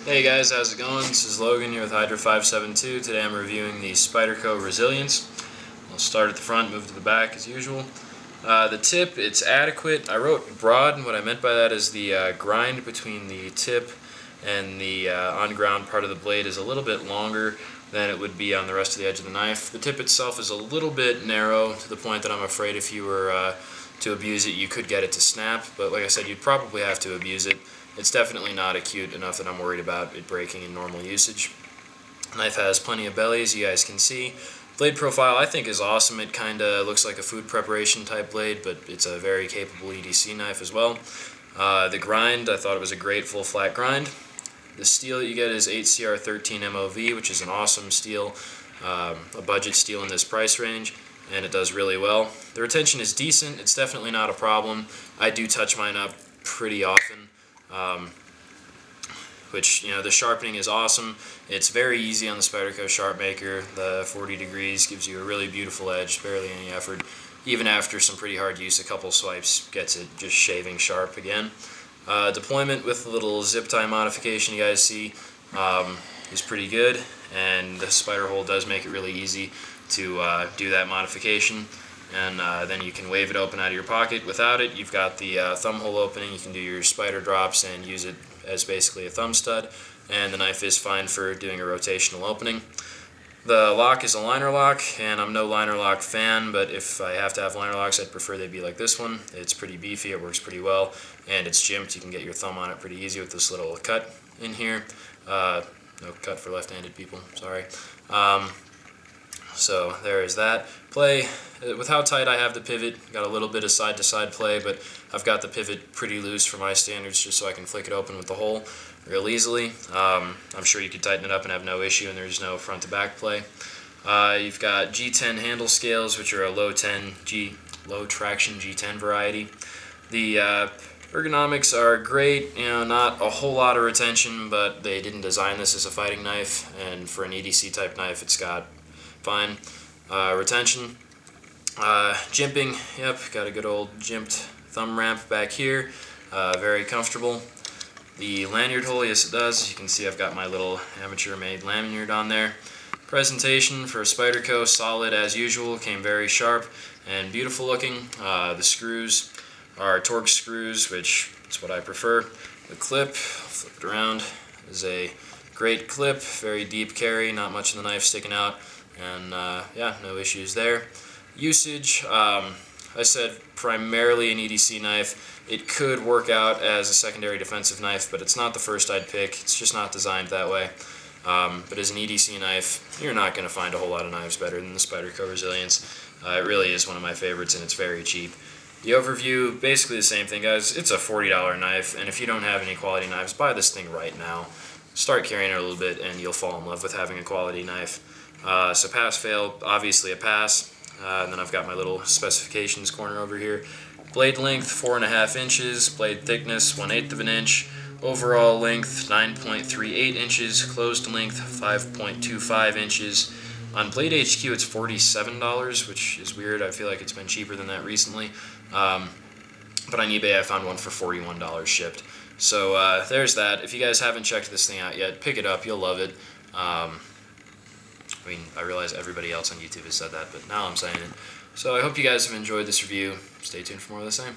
Hey guys, how's it going? This is Logan here with Hydra 572. Today I'm reviewing the Spyderco Resilience. I'll start at the front, move to the back as usual. The tip, it's adequate. I wrote broad, and what I meant by that is the grind between the tip and the on-ground part of the blade is a little bit longer than it would be on the rest of the edge of the knife. The tip itself is a little bit narrow to the point that I'm afraid if you were to abuse it you could get it to snap, but like I said, you'd probably have to abuse it. It's definitely not acute enough that I'm worried about it breaking in normal usage. The knife has plenty of belly, as you guys can see. Blade profile I think is awesome. It kind of looks like a food preparation type blade, but it's a very capable EDC knife as well. The grind, I thought it was a great full flat grind. The steel that you get is 8CR13 MOV, which is an awesome steel, a budget steel in this price range, and it does really well. The retention is decent. It's definitely not a problem. I do touch mine up pretty often. Which, you know, the sharpening is awesome. It's very easy on the Spyderco Sharp Maker. The 40 degrees gives you a really beautiful edge, barely any effort. Even after some pretty hard use, a couple swipes gets it just shaving sharp again. Deployment with the little zip tie modification you guys see is pretty good, and the spider hole does make it really easy to do that modification. And then you can wave it open out of your pocket. Without it, you've got the thumb hole opening. You can do your spider drops and use it as basically a thumb stud, and the knife is fine for doing a rotational opening. The lock is a liner lock, and I'm no liner lock fan, but if I have to have liner locks, I'd prefer they be like this one. It's pretty beefy, it works pretty well, and it's jimped. You can get your thumb on it pretty easy with this little cut in here. No cut for left-handed people, sorry. So there is that. Play, with how tight I have the pivot, got a little bit of side-to-side play, but I've got the pivot pretty loose for my standards just so I can flick it open with the hole real easily. I'm sure you could tighten it up and have no issue, and there's no front-to-back play. You've got G10 handle scales, which are a low traction G10 variety. The ergonomics are great, you know, not a whole lot of retention, but they didn't design this as a fighting knife, and for an EDC type knife it's got fine retention. Jimping, yep, got a good old jimped thumb ramp back here, very comfortable. The lanyard hole, yes it does, as you can see I've got my little amateur made lanyard on there. Presentation for Spyderco, solid as usual, came very sharp and beautiful looking. The screws are Torx screws, which is what I prefer. The clip, flip it around, is a great clip, very deep carry, not much of the knife sticking out, and yeah, no issues there. Usage, I said primarily an EDC knife. It could work out as a secondary defensive knife, but it's not the first I'd pick. It's just not designed that way. But as an EDC knife, you're not going to find a whole lot of knives better than the Spyderco Resilience. It really is one of my favorites, and it's very cheap. The overview, basically the same thing, guys. It's a $40 knife, and if you don't have any quality knives, buy this thing right now. Start carrying it a little bit, and you'll fall in love with having a quality knife. So pass, fail, obviously a pass. And then I've got my little specifications corner over here. Blade length 4.5 inches, blade thickness 1/8 of an inch, overall length 9.38 inches, closed length 5.25 inches. On Blade HQ it's $47, which is weird. I feel like it's been cheaper than that recently. But on eBay I found one for $41 shipped. So there's that. If you guys haven't checked this thing out yet, pick it up. You'll love it. I mean, I realize everybody else on YouTube has said that, but now I'm saying it. So I hope you guys have enjoyed this review. Stay tuned for more of the same.